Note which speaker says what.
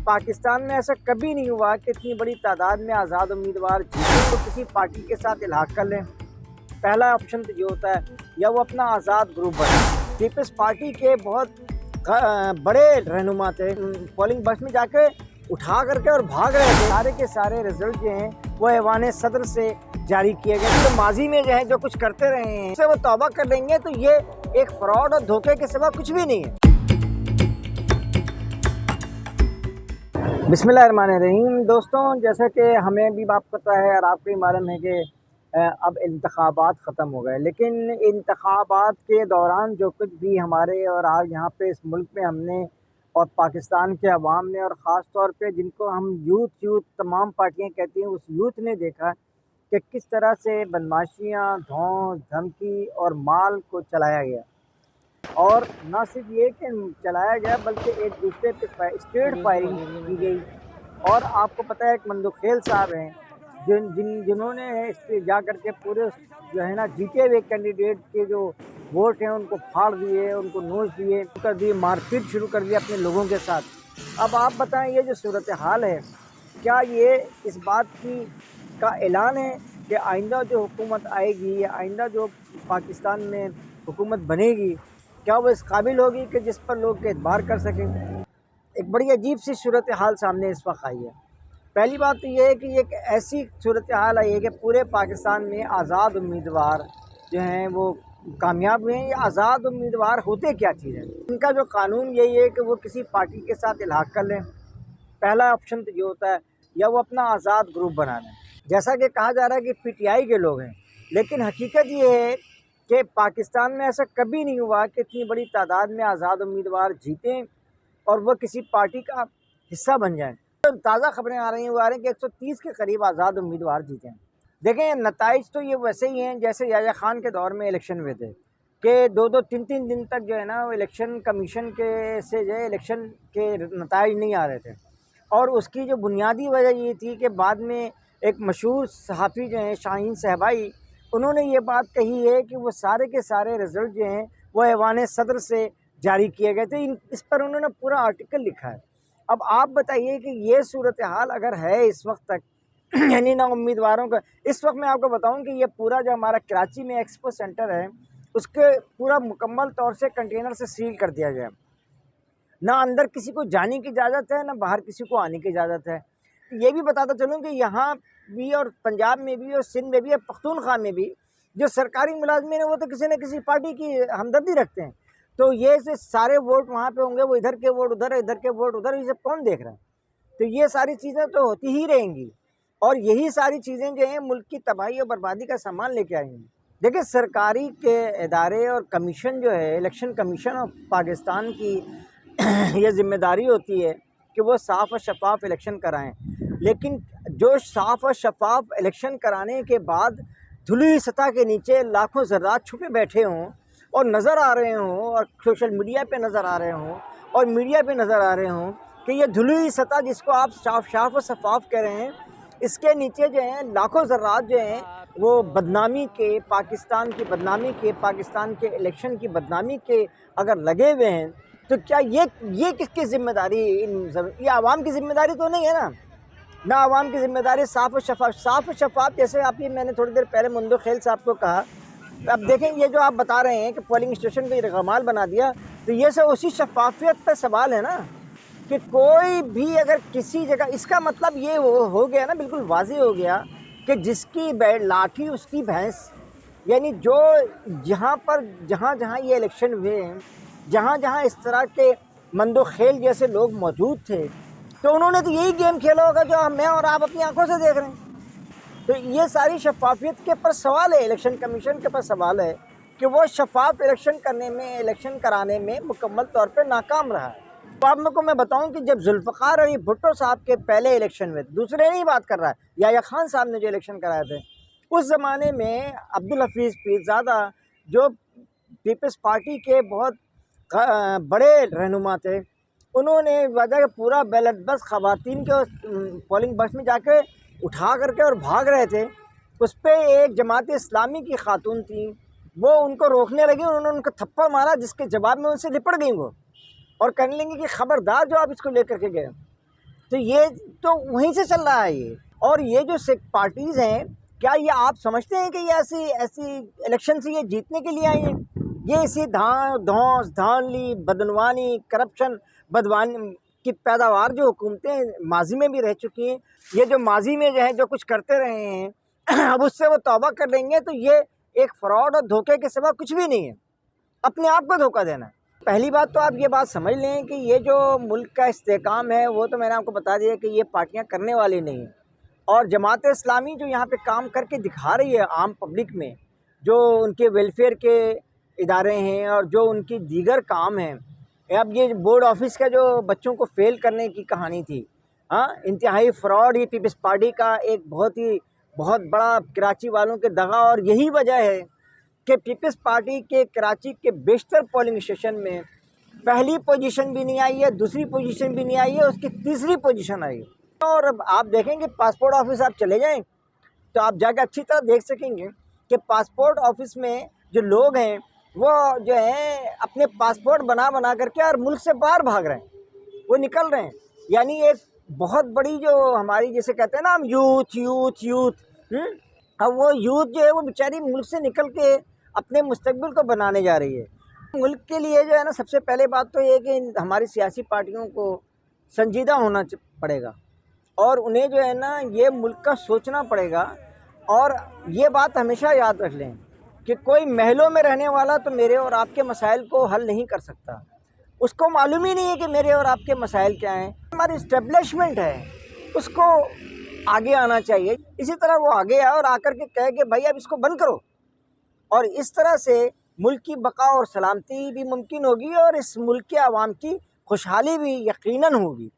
Speaker 1: पाकिस्तान में ऐसा कभी नहीं हुआ कि इतनी बड़ी तादाद में आज़ाद उम्मीदवार जीते तो किसी पार्टी के साथ इल्हाक कर लें। पहला ऑप्शन तो ये होता है, या वो अपना आज़ाद ग्रुप बने। पीपल्स पार्टी के बहुत बड़े रहनुमा थे, पोलिंग बस में जाके उठा करके और भाग रहे थे। सारे के सारे रिजल्ट जो हैं वो ऐवान सदर से जारी किए गए। तो माजी में जो है जो कुछ करते रहे हैं उससे वो तौबा कर लेंगे, तो ये एक फ्रॉड और धोखे के सिवा कुछ भी नहीं है। बिस्मिल्लाहिर्रहमानिर्रहीम। दोस्तों, जैसा कि हमें भी बात पता है और आपको ही मालूम है कि अब इंतखाबात ख़त्म हो गए, लेकिन इंतखाबात के दौरान जो कुछ भी हमारे और आज यहाँ पे इस मुल्क में हमने और पाकिस्तान के अवाम ने और ख़ास तौर पे जिनको हम यूथ तमाम पार्टियाँ कहती हैं, उस यूथ ने देखा कि किस तरह से बदमाशियाँ, धौंस, धमकी और माल को चलाया गया। और ना सिर्फ ये कि चलाया गया बल्कि एक दूसरे पे स्ट्रेट फायरिंग की गई। और आपको पता है एक मंदुखेल साहब हैं जिन्होंने इस पे जा कर के पूरे जो है ना जीते हुए कैंडिडेट के जो वोट हैं उनको फाड़ दिए, उनको नोच दिए, कर दिए, मारपीट शुरू कर दिया अपने लोगों के साथ। अब आप बताएं, ये जो सूरत हाल है, क्या ये इस बात का ऐलान है कि आइंदा जो हुकूमत आएगी या आइंदा जो पाकिस्तान में हुकूमत बनेगी, क्या वो इस काबिल होगी कि जिस पर लोग एतबार कर सकें? एक बड़ी अजीब सी सूरत हाल सामने इस वक्त आई है। पहली बात तो ये है कि एक ऐसी सूरत हाल आई है कि पूरे पाकिस्तान में आज़ाद उम्मीदवार जो हैं वो कामयाब हुए हैं। ये आज़ाद उम्मीदवार होते क्या चीज़ है? इनका जो कानून यही है कि वो किसी पार्टी के साथ इल्हाक कर लें। पहला ऑप्शन तो ये होता है, या वो अपना आज़ाद ग्रुप बना लें। जैसा कि कहा जा रहा है कि पीटीआई के लोग हैं, लेकिन हकीकत ये है कि पाकिस्तान में ऐसा कभी नहीं हुआ कि इतनी बड़ी तादाद में आज़ाद उम्मीदवार जीतें और वो किसी पार्टी का हिस्सा बन जाएं। तो ताज़ा खबरें आ रही हैं, वो आ रही हैं कि 130 के करीब आज़ाद उम्मीदवार जीते हैं। देखें, नताइज तो ये वैसे ही हैं जैसे याया खान के दौर में इलेक्शन हुए थे कि 2-2, 3-3 दिन तक जो है ना इलेक्शन कमीशन के से जो है इलेक्शन के नताइज नहीं आ रहे थे। और उसकी जो बुनियादी वजह ये थी कि बाद में एक मशहूर सहाफ़ी जो हैं शाहीन सहबाई, उन्होंने ये बात कही है कि वो सारे के सारे रिज़ल्ट जो हैं वो ऐवान सदर से जारी किए गए थे। इस पर उन्होंने पूरा आर्टिकल लिखा है। अब आप बताइए कि ये सूरत हाल अगर है इस वक्त तक यानी ना उम्मीदवारों का, इस वक्त मैं आपको बताऊं कि ये पूरा जो हमारा कराची में एक्सपो सेंटर है उसके पूरा मुकम्मल तौर से कंटेनर से सील कर दिया गया। ना अंदर किसी को जाने की इजाज़त है, ना बाहर किसी को आने की इजाज़त है। ये भी बताता चलूँ कि यहाँ भी और पंजाब में भी और सिंध में भी और पख्तूनख्वा में भी जो सरकारी मुलाजमीन है वो तो किसी न किसी पार्टी की हमदर्दी रखते हैं। तो ये से सारे वोट वहाँ पे होंगे, वो इधर के वोट उधर, इधर के वोट उधर, ये सब कौन देख रहा है? तो ये सारी चीज़ें तो होती ही रहेंगी और यही सारी चीज़ें जो हैं मुल्क की तबाही और बर्बादी का सामान लेके आएंगी। देखिए, सरकारी के इदारे और कमीशन जो है, इलेक्शन कमीशन ऑफ पाकिस्तान की ये ज़िम्मेदारी होती है कि वो साफ़ और शफ़ाफ़ इलेक्शन कराएं। लेकिन जो साफ़ और शफ़ाफ़ इलेक्शन कराने के बाद धुली सतह के नीचे लाखों ज़र्रात छुपे बैठे हों और नज़र आ रहे हों और सोशल मीडिया पे नज़र आ रहे हों और मीडिया पे नज़र आ रहे हों कि ये धुली सतह जिसको आप साफ़ और शफ़ाफ़ कह रहे हैं, इसके नीचे जो हैं लाखों ज़र्रात जो हैं वो बदनामी के, पाकिस्तान की बदनामी के, पाकिस्तान के इलेक्शन की बदनामी के अगर लगे हुए हैं, तो क्या ये किसकी ज़िम्मेदारी? ये आवाम की ज़िम्मेदारी तो नहीं है ना आवाम की ज़िम्मेदारी साफ़ और शफ़ाफ़ जैसे आप ये मैंने थोड़ी देर पहले मुंदखेल साहब को कहा। अब देखें, ये जो आप बता रहे हैं कि पोलिंग स्टेशन को रकमाल बना दिया, तो ये सब उसी शफाफियत पर सवाल है ना कि कोई भी अगर किसी जगह, इसका मतलब ये हो गया ना, बिल्कुल वाज़ेह हो गया कि जिसकी लाठी उसकी भैंस। यानी जो जहाँ जहाँ ये इलेक्शन हुए हैं, जहाँ जहाँ इस तरह के मंदोखेल जैसे लोग मौजूद थे, तो उन्होंने तो यही गेम खेला होगा जो मैं और आप अपनी आंखों से देख रहे हैं। तो ये सारी शफाफियत के पर सवाल है, इलेक्शन कमीशन के पर सवाल है कि वो शफाफ इलेक्शन करने में, इलेक्शन कराने में मुकम्मल तौर पर नाकाम रहा है। तो आप लोग को मैं बताऊं कि जब जुल्फ़िकार अली भुट्टो साहब के पहले इलेक्शन में, दूसरे नहीं बात कर रहा है, याया खान साहब ने जो इलेक्शन कराए थे, उस ज़माने में अब्दुल हफीज़ पीरज़ादा जो पीपल्स पार्टी के बहुत बड़े रहनुमा थे, उन्होंने वजह पूरा बैलेट बस ख़वातीन के पोलिंग बस में जाके उठा करके और भाग रहे थे। उस पर एक जमात इस्लामी की खातून थी, वो उनको रोकने लगी, उन्होंने उनको थप्पड़ मारा जिसके जवाब में उनसे लिपट गई वो और कहने लगी कि ख़बरदार जो आप इसको लेकर के गए। तो ये तो वहीं से चल रहा है ये। और ये जो सिख पार्टीज़ हैं, क्या ये आप समझते हैं कि ये ऐसी ऐसी इलेक्शन से ये जीतने के लिए आई हैं? ये इसी धौंस धांधली बदनवानी करप्शन बदवानी की पैदावार जो हुकूमतें माजी में भी रह चुकी हैं, ये जो माजी में जो है जो कुछ करते रहे हैं अब उससे वो तौबा कर लेंगे, तो ये एक फ्रॉड और धोखे के सिवा कुछ भी नहीं है, अपने आप को धोखा देना है। पहली बात तो आप ये बात समझ लें कि ये जो मुल्क का इस्तेहकाम है वो तो मैंने आपको बता दिया कि ये पार्टियां करने वाली नहीं हैं। और जमात इस्लामी जो यहाँ पे काम करके दिखा रही है आम पब्लिक में, जो उनके वेलफेयर के इदारे हैं और जो उनकी दीगर काम हैं, अब ये बोर्ड ऑफिस का जो बच्चों को फेल करने की कहानी थी, हाँ, इंतहाई फ्रॉड, ये पीपल्स पार्टी का एक बहुत बड़ा कराची वालों के दगा। और यही वजह है कि पीपल्स पार्टी के कराची के बेशतर पोलिंग स्टेशन में पहली पोजीशन भी नहीं आई है, दूसरी पोजीशन भी नहीं आई है, उसकी तीसरी पोजीशन आई है। और अब आप देखेंगे पासपोर्ट ऑफिस आप चले जाएं तो आप जाकर अच्छी तरह देख सकेंगे कि पासपोर्ट ऑफिस में जो लोग हैं वो जो है अपने पासपोर्ट बना करके और मुल्क से बाहर भाग रहे हैं, वो निकल रहे हैं। यानी एक बहुत बड़ी जो हमारी जैसे कहते हैं ना हम यूथ यूथ यूथ अब वो यूथ जो है वो बेचारी मुल्क से निकल के अपने मुस्तकबिल को बनाने जा रही है। मुल्क के लिए जो है ना सबसे पहले बात तो ये कि हमारी सियासी पार्टियों को संजीदा होना पड़ेगा और उन्हें जो है ना ये मुल्क का सोचना पड़ेगा। और ये बात हमेशा याद रख लें कि कोई महलों में रहने वाला तो मेरे और आपके मसाइल को हल नहीं कर सकता, उसको मालूम ही नहीं है कि मेरे और आपके मसाइल क्या हैं। हमारी इस्टेब्लिशमेंट है उसको आगे आना चाहिए, इसी तरह वो आगे आए और आकर के कहे कि भाई अब इसको बंद करो। और इस तरह से मुल्क की बका और सलामती भी मुमकिन होगी और इस मुल्क के आवाम की खुशहाली भी यकीनन होगी।